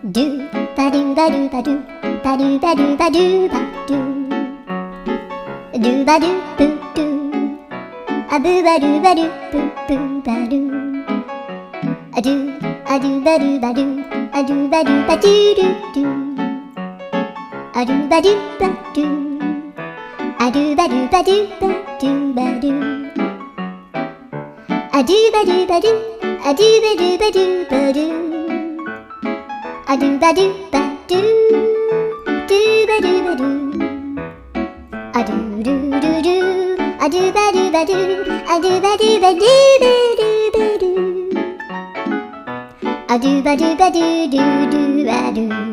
ドゥバドゥバドゥバドゥバドゥバドゥバドゥバドゥドゥバドゥブドゥアブバドゥバドゥブブバドゥアドゥアドゥバドゥバドゥアドゥバドゥバドゥドゥドゥアドゥバドゥバドゥアドゥバドゥバドゥバドゥバドゥアドゥバドゥバドゥアドゥバドゥバドゥバドゥアドゥバドゥバドゥドゥバドゥバドゥアドゥルルルアドゥバドゥバドゥアドゥバドゥバドゥバドゥバドゥアドゥバドゥバドゥドゥドゥバドゥ